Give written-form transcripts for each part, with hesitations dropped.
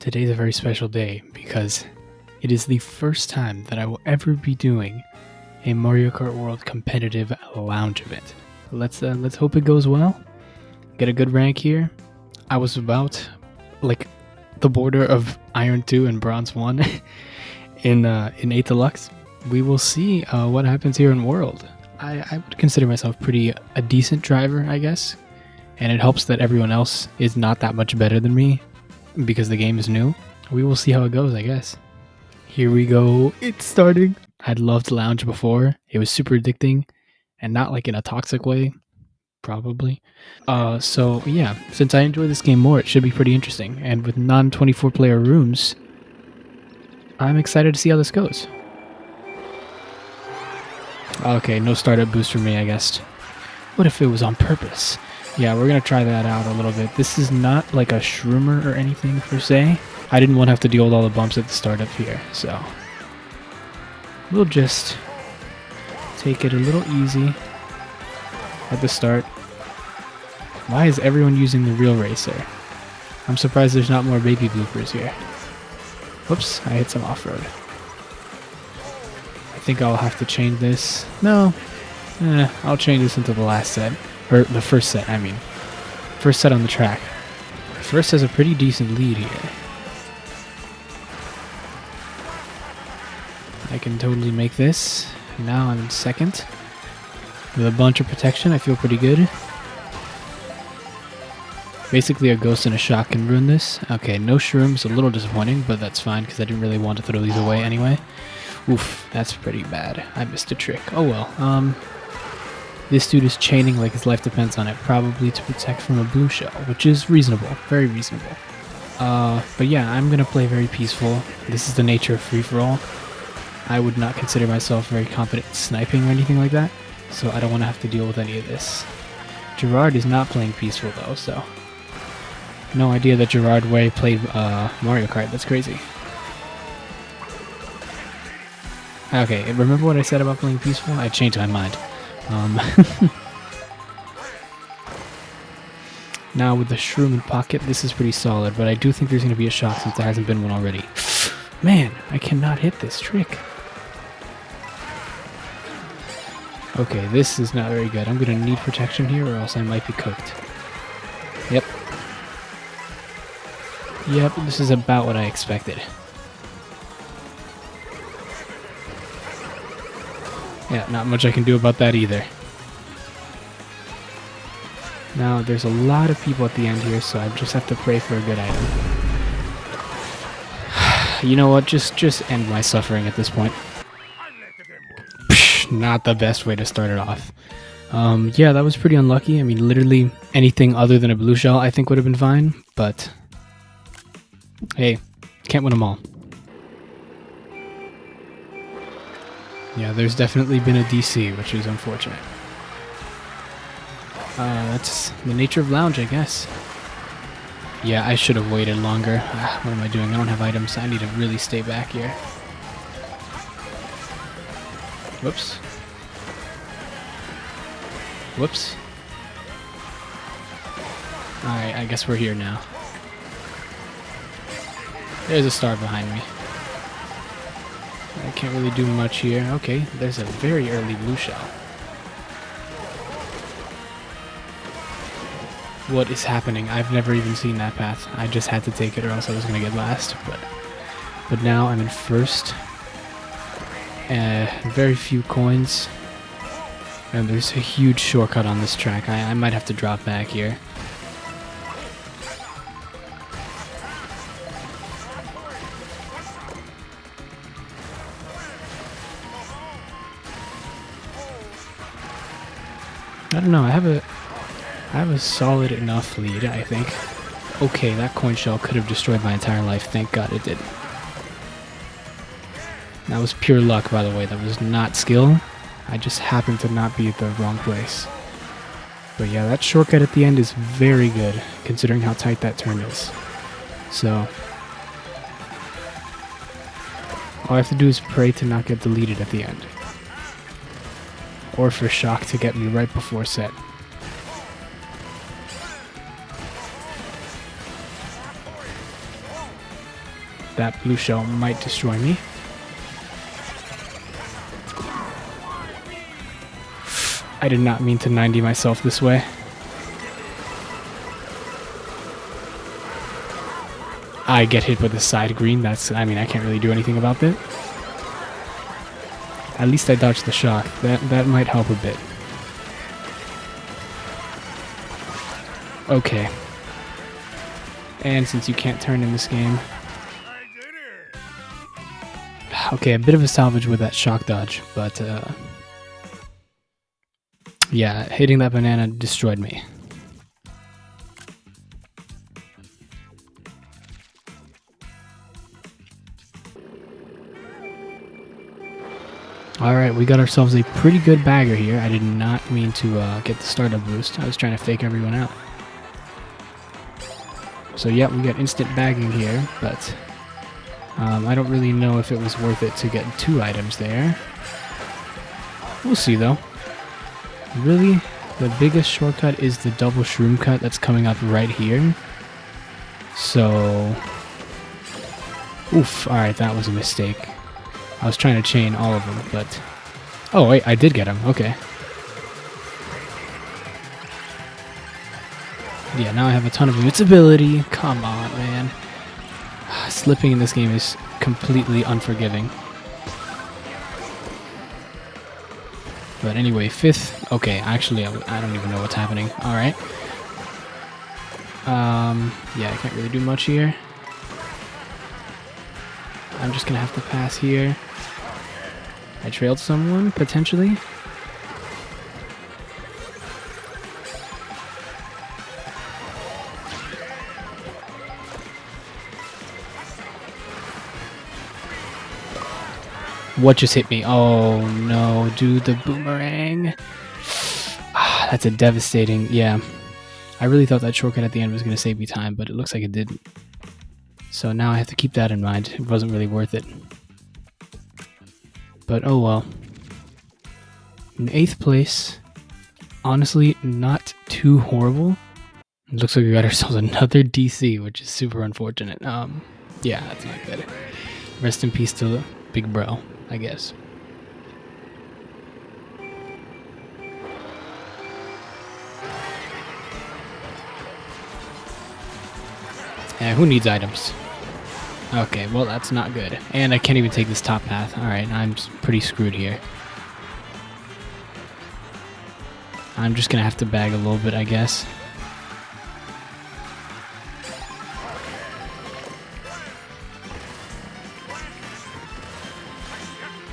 Today's a very special day because it is the first time that I will ever be doing a Mario Kart World competitive lounge event. Let's hope it goes well. Get a good rank here. I was about like the border of Iron 2 and Bronze 1 in 8 Deluxe. We will see what happens here in World. I would consider myself a decent driver, I guess. And it helps that everyone else is not that much better than me because the game is new. We will see how it goes, I guess. Here we go. It's starting. I'd loved Lounge before. It was super addicting and not like in a toxic way, probably. So yeah, since I enjoy this game more, it should be pretty interesting. And with non-24 player rooms, I'm excited to see how this goes. Okay, no startup boost for me, I guess. What if it was on purpose? Yeah, we're going to try that out a little bit. This is not like a shroomer or anything per se. I didn't want to have to deal with all the bumps at the startup here, so we'll just take it a little easy at the start. Why is everyone using the real racer? I'm surprised there's not more baby bloopers here. Whoops, I hit some off-road. I think I'll have to change this. No, I'll change this into the last set. Or the first set, I mean. First set on the track. First has a pretty decent lead here. I can totally make this. Now I'm in second. With a bunch of protection, I feel pretty good. Basically a ghost and a shock can ruin this. Okay, no shrooms, a little disappointing, but that's fine because I didn't really want to throw these away anyway. Oof, that's pretty bad. I missed a trick. Oh well, this dude is chaining like his life depends on it, probably to protect from a blue shell, which is reasonable, very reasonable. But yeah, I'm gonna play very peaceful. This is the nature of free-for-all. I would not consider myself very competent at sniping or anything like that, so I don't want to have to deal with any of this. Gerard is not playing peaceful though, so no idea that Gerard Way played Mario Kart. That's crazy. Okay, remember what I said about playing peaceful? I changed my mind. Now with the shroom in pocket, this is pretty solid, but I do think there's going to be a shock since there hasn't been one already. Man, I cannot hit this trick. Okay, this is not very good. I'm going to need protection here or else I might be cooked. Yep. Yep, this is about what I expected. Yeah, not much I can do about that either. Now, there's a lot of people at the end here, so I just have to pray for a good item. You know what? Just end my suffering at this point. Psh, not the best way to start it off. Yeah, that was pretty unlucky. I mean, literally anything other than a blue shell I think would have been fine, but hey, can't win them all. Yeah, there's definitely been a DC, which is unfortunate. That's the nature of lounge, I guess. Yeah, I should have waited longer. What am I doing? I don't have items. I need to really stay back here. Whoops. Whoops. Alright, I guess we're here now. There's a star behind me. I can't really do much here. Okay, there's a very early blue shell. What is happening? I've never even seen that path. I just had to take it or else I was going to get last. But now I'm in first. Very few coins. And there's a huge shortcut on this track. I might have to drop back here. I don't know, I have a solid enough lead, I think. Okay, that coin shell could have destroyed my entire life. Thank God it didn't. That was pure luck, by the way. That was not skill. I just happened to not be at the wrong place. But yeah, that shortcut at the end is very good, considering how tight that turn is. So all I have to do is pray to not get deleted at the end. Or for shock to get me right before set. That blue shell might destroy me. I did not mean to 90 myself this way. I get hit with the side green. I mean, I can't really do anything about that. At least I dodged the shock. That might help a bit. Okay. And since you can't turn in this game... Okay, a bit of a salvage with that shock dodge, but... yeah, hitting that banana destroyed me. Alright, we got ourselves a pretty good bagger here. I did not mean to get the startup boost. I was trying to fake everyone out. So yeah, we got instant bagging here, but I don't really know if it was worth it to get 2 items there. We'll see though. Really, the biggest shortcut is the double shroom cut that's coming up right here. So... Oof, alright, that was a mistake. I was trying to chain all of them, but... Oh, wait, I did get him. Okay. Yeah, now I have a ton of invincibility. Come on, man. Slipping in this game is completely unforgiving. But anyway, 5th... Okay, actually, I don't even know what's happening. Alright. Yeah, I can't really do much here. I'm just gonna have to pass here. I trailed someone, potentially. What just hit me? Oh no, dude, the boomerang. Ah, that's a devastating... Yeah. I really thought that shortcut at the end was gonna save me time, but it looks like it didn't. So now I have to keep that in mind. It wasn't really worth it. But oh well. In 8th place, honestly, not too horrible. It looks like we got ourselves another DC, which is super unfortunate. Yeah, that's not good. Rest in peace to Big Bro, I guess. Who needs items? Okay, well that's not good. And I can't even take this top path. Alright, I'm pretty screwed here. I'm just gonna have to bag a little bit, I guess.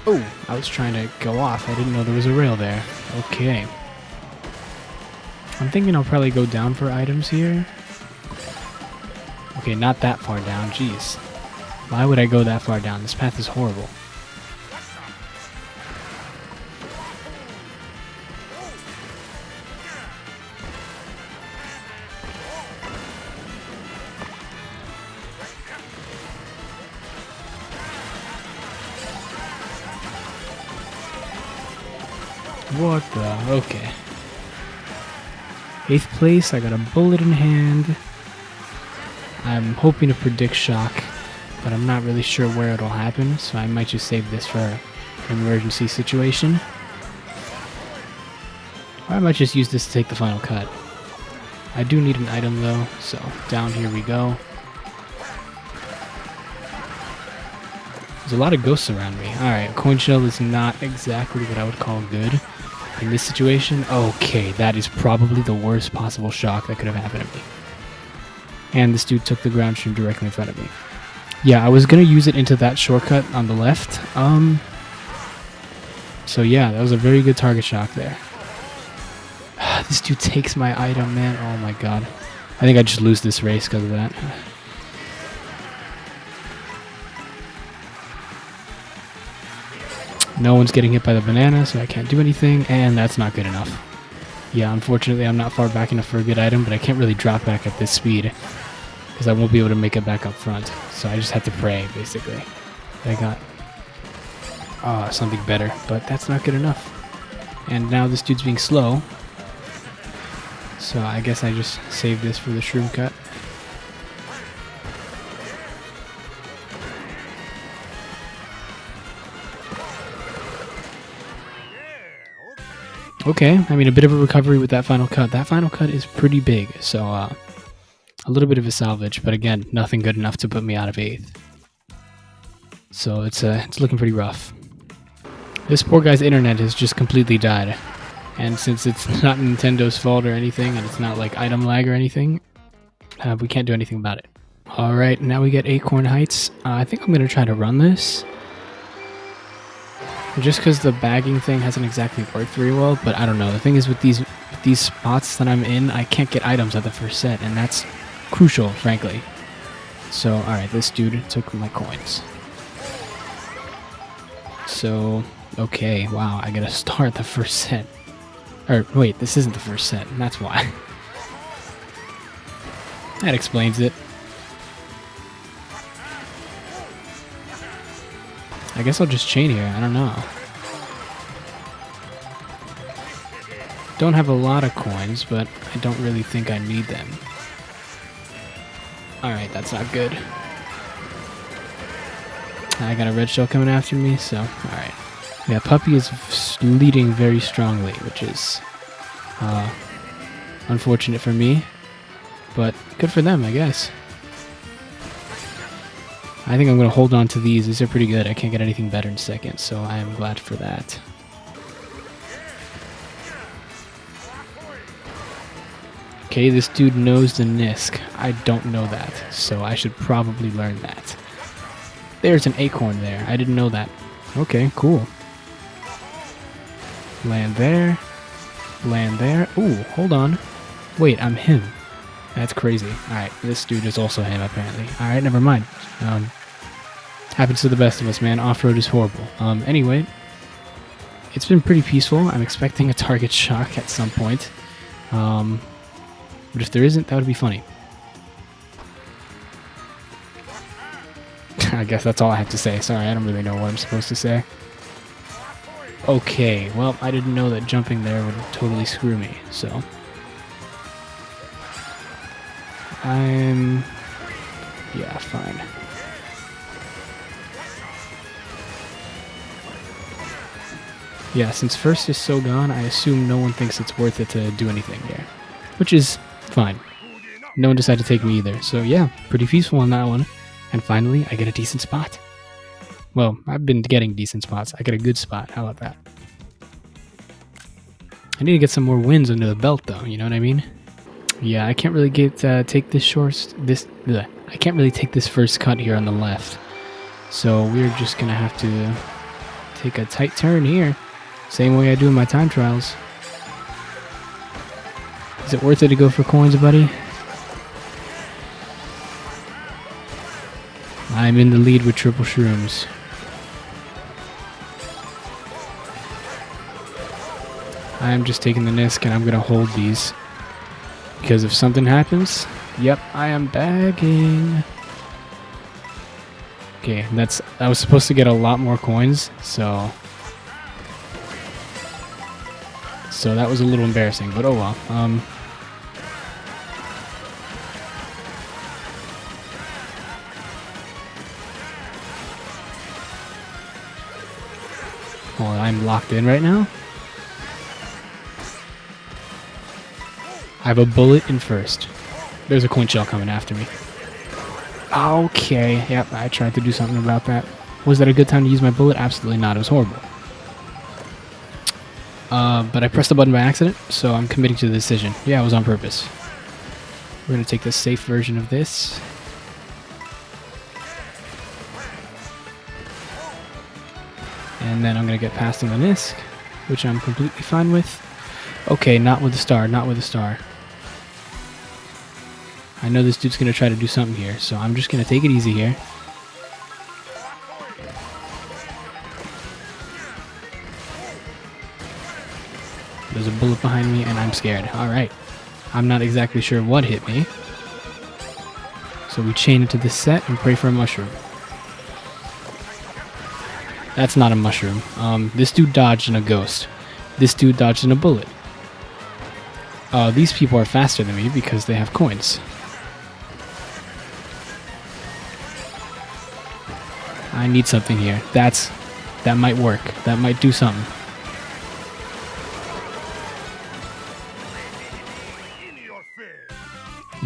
Oh, I was trying to go off. I didn't know there was a rail there. Okay. I'm thinking I'll probably go down for items here. Okay, not that far down. Jeez. Why would I go that far down? This path is horrible. What the? Okay. 8th place, I got a bullet in hand. I'm hoping to predict shock, but I'm not really sure where it'll happen, so I might just save this for an emergency situation. Or I might just use this to take the final cut. I do need an item though, so down here we go. There's a lot of ghosts around me. Alright, a coin shell is not exactly what I would call good in this situation. Okay, that is probably the worst possible shock that could have happened to me. And this dude took the ground shroom directly in front of me. Yeah, I was gonna use it into that shortcut on the left. So yeah, that was a very good target shock there. This dude takes my item, man. Oh my god. I think I just lose this race because of that. No one's getting hit by the banana, so I can't do anything, and that's not good enough. Yeah, unfortunately I'm not far back enough for a good item, but I can't really drop back at this speed because I won't be able to make it back up front. So I just have to pray, basically. I got something better, but that's not good enough. And now this dude's being slow, so I guess I just save this for the shroom cut. Okay, I mean, a bit of a recovery with that final cut. That final cut is pretty big, so a little bit of a salvage, but again, nothing good enough to put me out of 8th. So it's looking pretty rough. This poor guy's internet has just completely died. And since it's not Nintendo's fault or anything, and it's not like item lag or anything, we can't do anything about it. Alright, now we get Acorn Heights. I think I'm going to try to run this. Just because the bagging thing hasn't exactly worked very well, but I don't know. The thing is with these spots that I'm in, I can't get items at the first set, and that's crucial, frankly. So, alright, this dude took my coins. So, okay, wow, I gotta start the first set. Or, wait, this isn't the first set, and that's why. That explains it. I guess I'll just chain here, I don't know. Don't have a lot of coins, but I don't really think I need them. Alright, that's not good. I got a red shell coming after me, so alright. Yeah, Puppy is leading very strongly, which is unfortunate for me, but good for them, I guess. I think I'm going to hold on to these. These are pretty good. I can't get anything better in second, so I am glad for that. Okay, this dude knows the Nisk. I don't know that, so I should probably learn that. There's an acorn there. I didn't know that. Okay, cool. Land there. Land there. Ooh, hold on. Wait, I'm him. That's crazy. Alright, this dude is also him, apparently. Alright, never mind. Happens to the best of us, man. Off-road is horrible. Anyway, it's been pretty peaceful. I'm expecting a target shock at some point. But if there isn't, that would be funny. I guess that's all I have to say. Sorry, I don't really know what I'm supposed to say. Okay, well, I didn't know that jumping there would totally screw me, so... yeah, fine. Yeah, since first is so gone, I assume no one thinks it's worth it to do anything here. Which is fine. No one decided to take me either, so yeah, pretty peaceful on that one. And finally, I get a decent spot. Well, I've been getting decent spots. I get a good spot. How about that? I need to get some more wins under the belt, though. You know what I mean? Yeah, I can't really take this I can't really take this first cut here on the left. So we're just gonna have to take a tight turn here. Same way I do in my time trials. Is it worth it to go for coins, buddy? I'm in the lead with triple shrooms. I'm just taking the Nisk and I'm gonna hold these. Because if something happens, yep, I am bagging. Okay, I was supposed to get a lot more coins, so that was a little embarrassing, but oh well. Well, I'm locked in right now. I have a bullet in first. There's a coin shell coming after me. Okay, yep, I tried to do something about that. Was that a good time to use my bullet? Absolutely not, it was horrible. But I pressed the button by accident, so I'm committing to the decision. Yeah, it was on purpose. We're going to take the safe version of this. And then I'm going to get past on the Nisk, which I'm completely fine with. Okay, not with the star, not with the star. I know this dude's going to try to do something here, so I'm just going to take it easy here. There's a bullet behind me, and I'm scared. Alright. I'm not exactly sure what hit me. So we chain into this set and pray for a mushroom. That's not a mushroom. This dude dodged in a ghost. This dude dodged in a bullet. These people are faster than me because they have coins. I need something here. That might work. That might do something.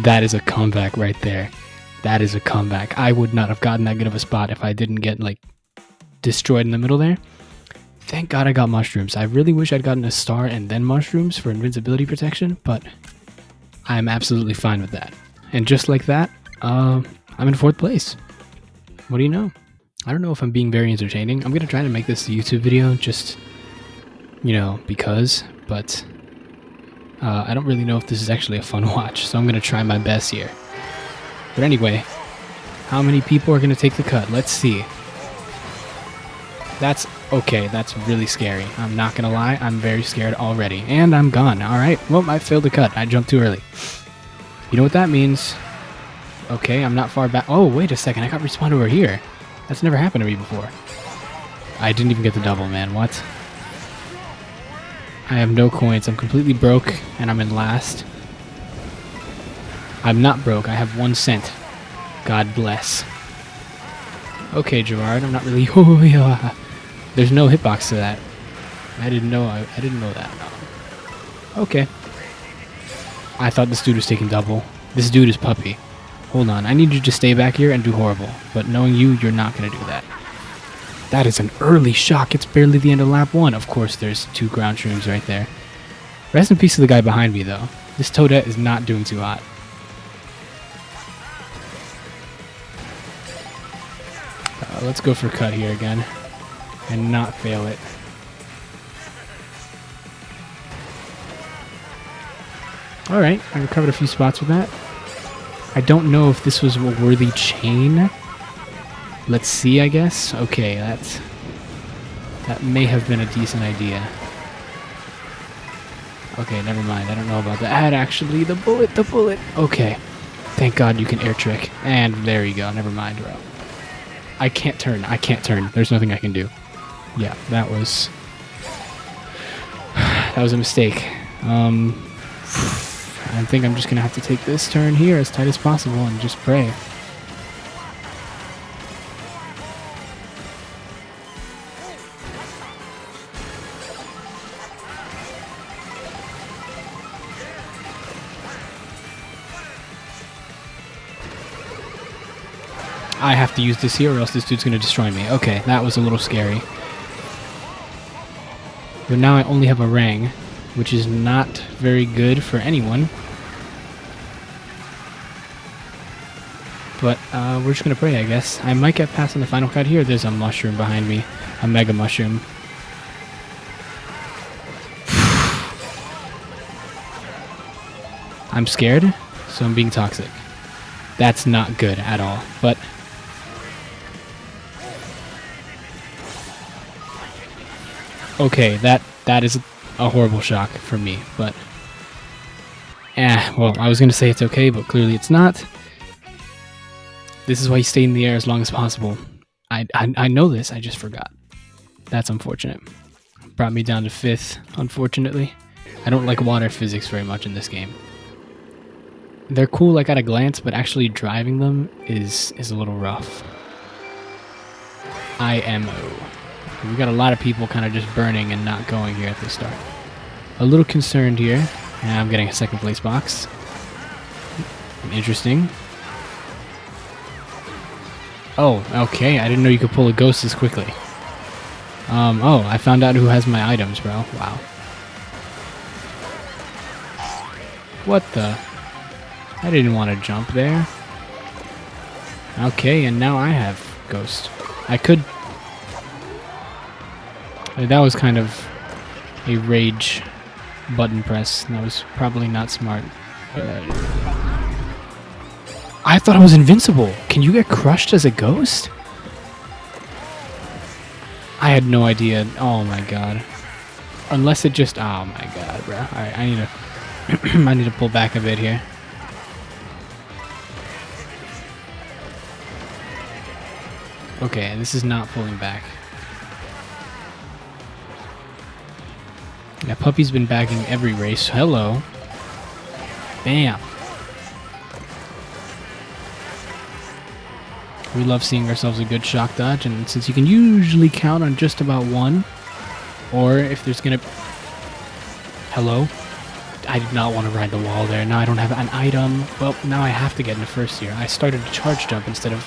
That is a comeback right there. That is a comeback. I would not have gotten that good of a spot if I didn't get, like, destroyed in the middle there. Thank God I got mushrooms. I really wish I'd gotten a star and then mushrooms for invincibility protection, but I'm absolutely fine with that. And just like that, I'm in 4th place. What do you know? I don't know if I'm being very entertaining. I'm going to try to make this a YouTube video just, you know, because, but I don't really know if this is actually a fun watch, so I'm going to try my best here. But anyway, how many people are going to take the cut? Let's see. That's okay. That's really scary. I'm not going to lie. I'm very scared already. And I'm gone. All right. Well, I failed the cut. I jumped too early. You know what that means? Okay, I'm not far back. Oh, wait a second. I got respawned over here. That's never happened to me before. I didn't even get the double, man. What? I have no coins. I'm completely broke, and I'm in last. I'm not broke. I have 1 cent. God bless. Okay, Gerard. I'm not really... Oh, yeah. There's no hitbox to that. I didn't know that. Okay. I thought this dude was taking double. This dude is puppy. Hold on. I need you to stay back here and do horrible. But knowing you, you're not going to do that. That is an early shock. It's barely the end of lap 1. Of course, there's 2 ground shrooms right there. Rest in peace to the guy behind me, though. This Toadette is not doing too hot. Let's go for cut here again. And not fail it. Alright, I recovered a few spots with that. I don't know if this was a worthy chain. Let's see, I guess. Okay, that may have been a decent idea. Okay, never mind. I don't know about that. Actually, the bullet. Okay. Thank God you can air trick. And there you go. Never mind, bro. I can't turn. There's nothing I can do. Yeah, that was a mistake. I think I'm just gonna have to take this turn here as tight as possible and just pray. I have to use this here or else this dude's gonna destroy me. Okay, that was a little scary. But now I only have a Rang, which is not very good for anyone. But we're just going to pray, I guess. I might get past on the final cut here. There's a mushroom behind me. A mega mushroom. I'm scared, so I'm being toxic. That's not good at all. But okay, that is a horrible shock for me, but well, I was going to say it's okay, but clearly it's not. This is why you stay in the air as long as possible. I know this, I just forgot. That's unfortunate. Brought me down to 5th, unfortunately. I don't like water physics very much in this game. They're cool like at a glance, but actually driving them is a little rough. IMO. We got a lot of people kind of just burning and not going here at the start. A little concerned here. And I'm getting a 2nd place box. Interesting. Oh, okay. I didn't know you could pull a ghost this quickly. Oh, I found out who has my items, bro. Wow. What the? I didn't want to jump there. Okay, and now I have ghost. I could... That was kind of a rage button press. That was probably not smart. I thought I was invincible. Can you get crushed as a ghost? I had no idea. Oh my god. Unless it just... Oh my god, bro. Alright, I need to... I need to pull back a bit here. Okay, this is not pulling back. Yeah, Puppy's been bagging every race. Hello. Bam. We love seeing ourselves a good shock dodge, and since you can usually count on just about one, or if there's gonna... Hello? I did not want to ride the wall there. Now I don't have an item. Well, now I have to get into first here. I started a charge jump instead of...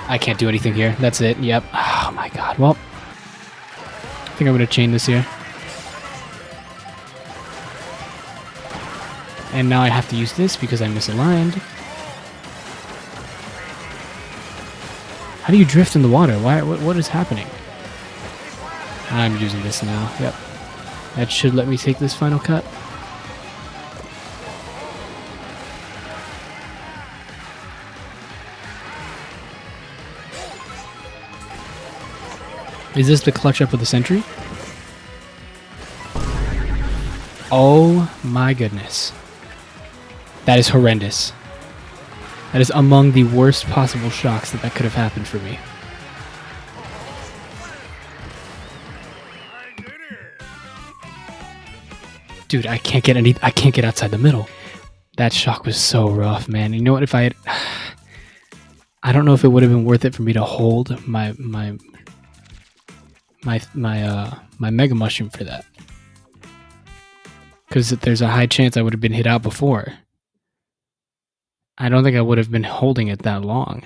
I can't do anything here. That's it. Yep. Oh my god. Well, I think I'm going to chain this here. And now I have to use this because I misaligned. How do you drift in the water? Why? What is happening? I'm using this now. Yep. That should let me take this final cut. Is this the clutch up with the sentry? Oh my goodness. That is horrendous. That is among the worst possible shocks that could have happened for me. Dude, I can't get outside the middle. That shock was so rough, man. You know what, if I had... I don't know if it would have been worth it for me to hold my Mega Mushroom for that. Because there's a high chance I would have been hit out before. I don't think I would have been holding it that long.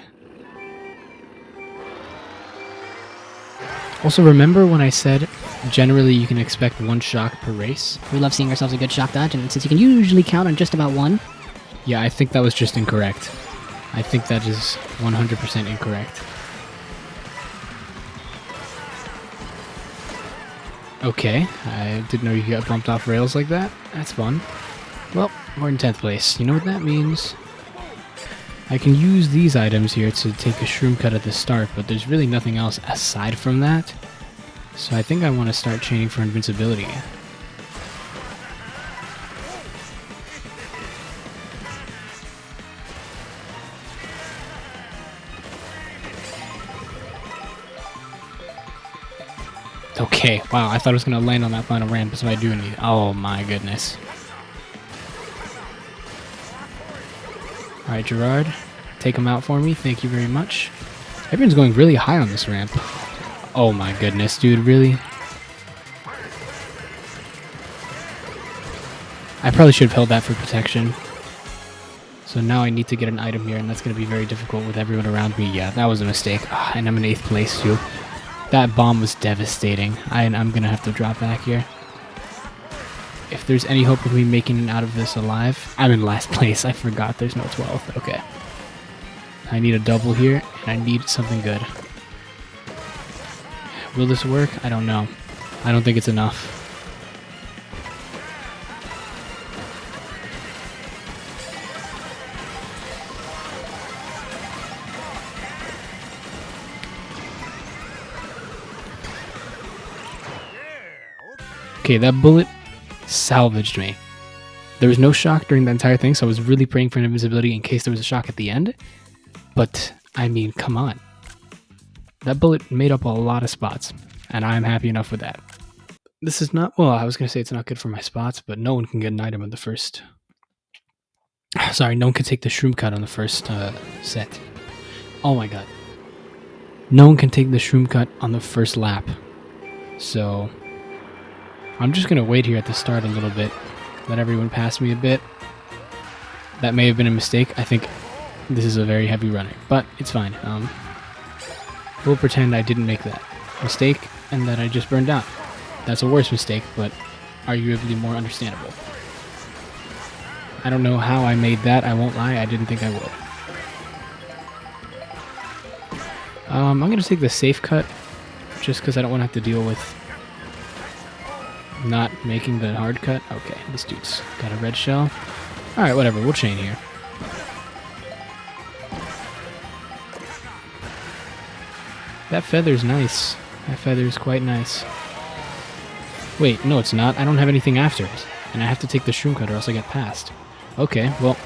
Also, remember when I said generally you can expect one shock per race? We love seeing ourselves a good shock dodge, and since you can usually count on just about one. Yeah, I think that was just incorrect. I think that is 100% incorrect. Okay, I didn't know you got bumped off rails like that. That's fun. Well, we're in 10th place. You know what that means? I can use these items here to take a shroom cut at the start, but there's really nothing else aside from that. So I think I want to start chaining for invincibility. Okay, wow, I thought I was going to land on that final ramp, so I do need... Oh my goodness. Alright, Gerard, take him out for me. Thank you very much. Everyone's going really high on this ramp. Oh my goodness, dude, really? I probably should have held that for protection. So now I need to get an item here, and that's going to be very difficult with everyone around me. Yeah, that was a mistake. And I'm in 8th place, too. That bomb was devastating. I'm going to have to drop back here. If there's any hope of me making it out of this alive, I'm in last place. I forgot there's no 12th. Okay. I need a double here, and I need something good. Will this work? I don't know. I don't think it's enough. Okay, that bullet salvaged me. There was no shock during the entire thing, so I was really praying for an invisibility in case there was a shock at the end. But, I mean, come on. That bullet made up a lot of spots, and I'm happy enough with that. This is not... Well, I was going to say it's not good for my spots, but no one can get an item on the first... Sorry, no one can take the shroom cut on the first set. Oh my god. No one can take the shroom cut on the first lap. So... I'm just going to wait here at the start a little bit. Let everyone pass me a bit. That may have been a mistake. I think this is a very heavy runner, but it's fine. We'll pretend I didn't make that mistake and that I just burned out. That's a worse mistake, but arguably more understandable. I don't know how I made that. I won't lie. I didn't think I would. I'm going to take the safe cut just because I don't want to have to deal with not making the hard cut. Okay, this dude's got a red shell. Alright, whatever, we'll chain here. That feather's nice. That feather's quite nice. Wait, no it's not. I don't have anything after it. And I have to take the shroom cut or else I get passed. Okay, well.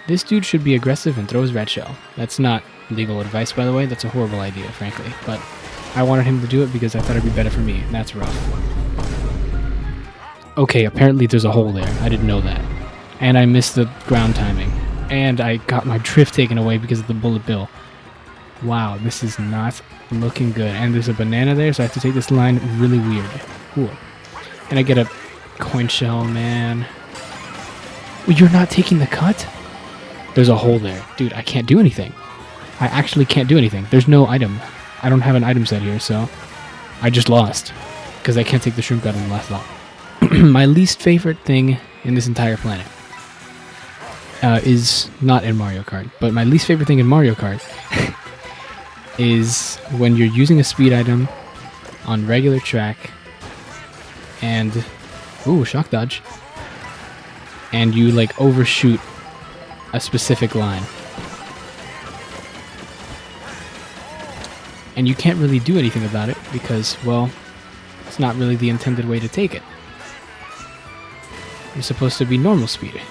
This dude should be aggressive and throw his red shell. That's not legal advice, by the way. That's a horrible idea, frankly. But I wanted him to do it because I thought it'd be better for me, and that's rough. Okay, apparently there's a hole there. I didn't know that. And I missed the ground timing. And I got my drift taken away because of the bullet bill. Wow, this is not looking good. And there's a banana there, so I have to take this line really weird. Cool. And I get a Coin shell, man. Well, you're not taking the cut? There's a hole there. Dude, I can't do anything. I actually can't do anything. There's no item. I don't have an item set here, so I just lost. Because I can't take the shroom cut in the last lot. My least favorite thing in this entire planet is not in Mario Kart, but my least favorite thing in Mario Kart is when you're using a speed item on regular track and... Ooh, shock dodge. And you, like, overshoot a specific line. And you can't really do anything about it because, well, it's not really the intended way to take it. You're supposed to be normal speed.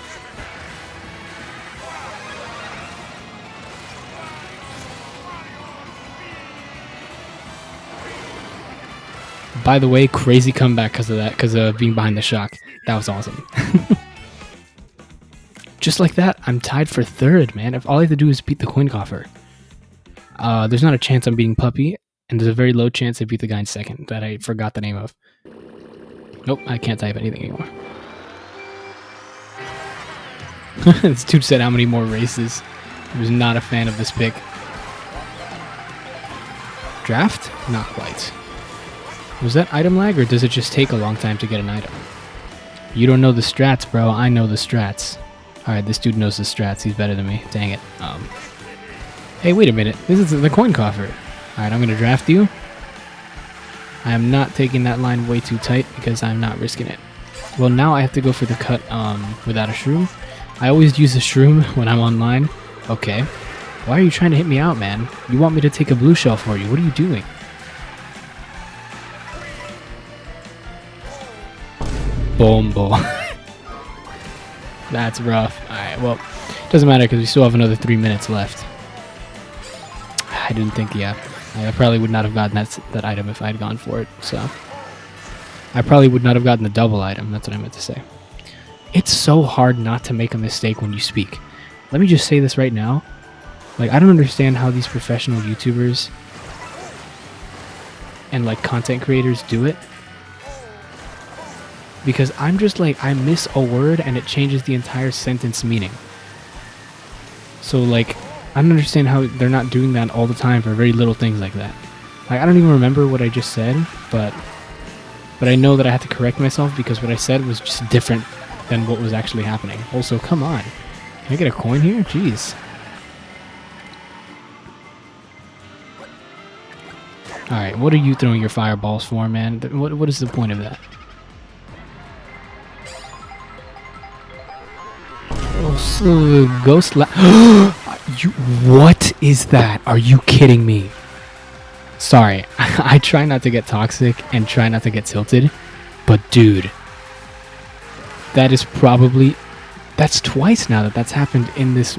By the way, crazy comeback because of that, because of being behind the shock. That was awesome. Just like that, I'm tied for third, man. If all I have to do is beat the coin coffer. There's not a chance I'm beating Puppy, and there's a very low chance I beat the guy in second that I forgot the name of. Nope, I can't type anything anymore. This dude said how many more races. He was not a fan of this pick. Draft? Not quite. Was that item lag, or does it just take a long time to get an item? You don't know the strats, bro. I know the strats. Alright, this dude knows the strats. He's better than me. Dang it. Hey, wait a minute. This is the coin coffer. Alright, I'm going to draft you. I am not taking that line way too tight because I'm not risking it. Well, now I have to go for the cut without a shroom. I always use a shroom when I'm online. Okay. Why are you trying to hit me out, man? You want me to take a blue shell for you. What are you doing? Boom, boom. That's rough. Alright, well, doesn't matter because we still have another 3 minutes left. I didn't think, yeah. I probably would not have gotten that item if I had gone for it, so. I probably would not have gotten the double item, that's what I meant to say. It's so hard not to make a mistake when you speak. Let me just say this right now. Like, I don't understand how these professional YouTubers and, like, content creators do it. Because I'm just like, I miss a word and it changes the entire sentence meaning. So, like, I don't understand how they're not doing that all the time for very little things like that. Like, I don't even remember what I just said, but I know that I had to correct myself because what I said was just different than what was actually happening. Also, come on. Can I get a coin here? Jeez. Alright, what are you throwing your fireballs for, man? What is the point of that? Ghost what is that? Are you kidding me? Sorry, I try not to get toxic and try not to get tilted, but dude, that is probably, that's twice now that's happened in this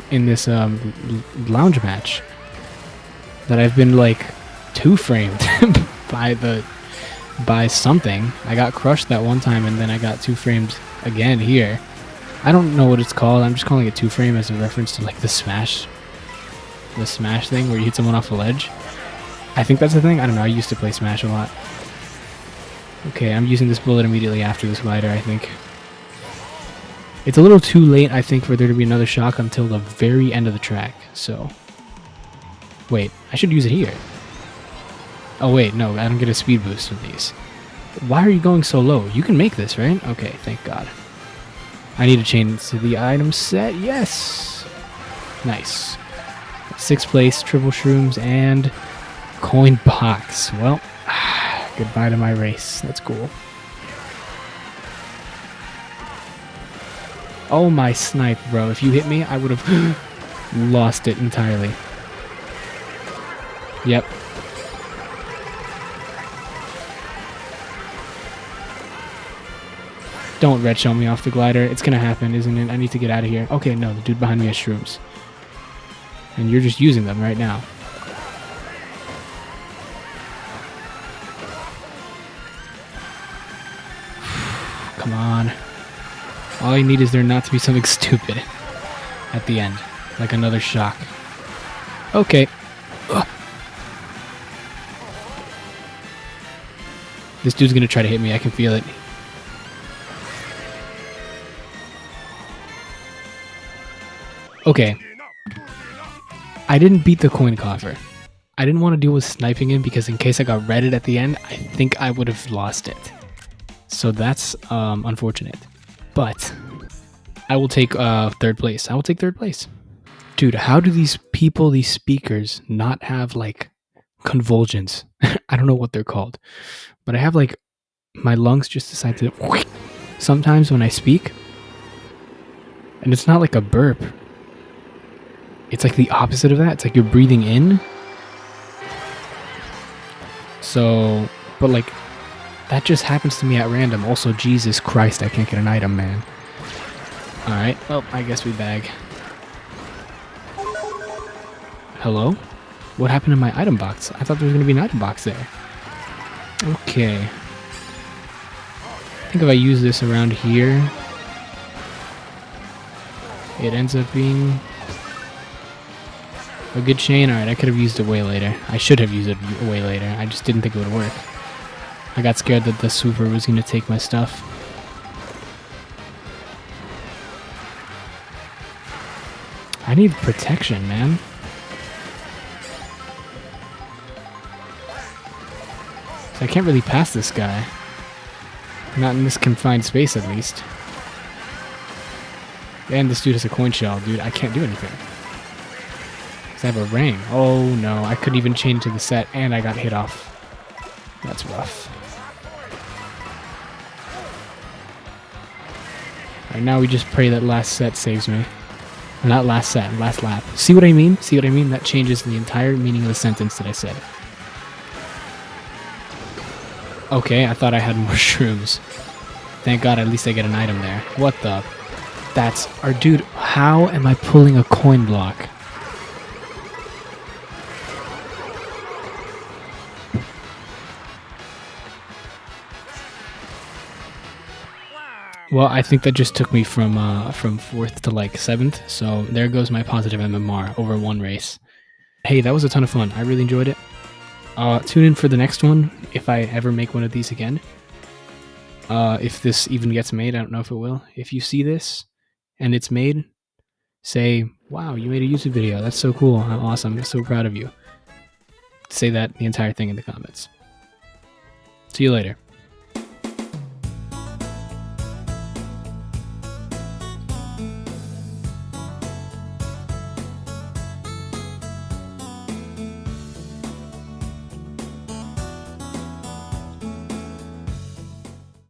lounge match that I've been like 2-framed by something. I got crushed that one time and then I got 2-framed again here. I don't know what it's called. I'm just calling it 2-frame as a reference to like the smash thing where you hit someone off a ledge. I think that's the thing. I don't know. I used to play Smash a lot. Okay, I'm using this bullet immediately after this glider, I think. It's a little too late, I think, for there to be another shock until the very end of the track. So, wait, I should use it here. Oh wait, no, I don't get a speed boost with these. Why are you going so low? You can make this, right? Okay, thank God. I need to change to the item set. Yes! Nice. 6th place, triple shrooms, and coin box. Well, goodbye to my race. That's cool. Oh my snipe, bro. If you hit me, I would have lost it entirely. Yep. Don't red shell me off the glider. It's gonna happen, isn't it? I need to get out of here. Okay, no, the dude behind me has shrooms. And you're just using them right now. Come on. All I need is there not to be something stupid at the end. Like another shock. Okay. Ugh. This dude's gonna try to hit me. I can feel it. Okay. I didn't beat the coin coffer. I didn't want to deal with sniping him because in case I got redded at the end, I think I would have lost it. So that's unfortunate. But I will take third place. I will take third place. Dude, how do these people, these speakers, not have like convulsions? I don't know what they're called. But I have like my lungs just decide to sometimes when I speak. And it's not like a burp. It's like the opposite of that. It's like you're breathing in. So, but like, that just happens to me at random. Also, Jesus Christ, I can't get an item, man. Alright, well, I guess we bag. Hello? What happened to my item box? I thought there was going to be an item box there. Okay. I think if I use this around here, it ends up being a good chain. Alright, I could have used it way later. I should have used it way later. I just didn't think it would work. I got scared that the super was going to take my stuff. I need protection, man. So I can't really pass this guy. Not in this confined space, at least. And this dude has a coin shell, dude. I can't do anything. Because I have a ring. Oh, no. I couldn't even chain to the set, and I got hit off. That's rough. Alright, now we just pray that last set saves me. Not last set, last lap. See what I mean? See what I mean? That changes the entire meaning of the sentence that I said. Okay, I thought I had more shrooms. Thank God, at least I get an item there. What the? That's... dude, how am I pulling a coin block? Well, I think that just took me from 4th to like 7th, so there goes my positive MMR over one race. Hey, that was a ton of fun. I really enjoyed it. Tune in for the next one, if I ever make one of these again. If this even gets made, I don't know if it will. If you see this, and it's made, say, wow, you made a YouTube video. That's so cool. I'm awesome. I'm so proud of you. Say that the entire thing in the comments. See you later.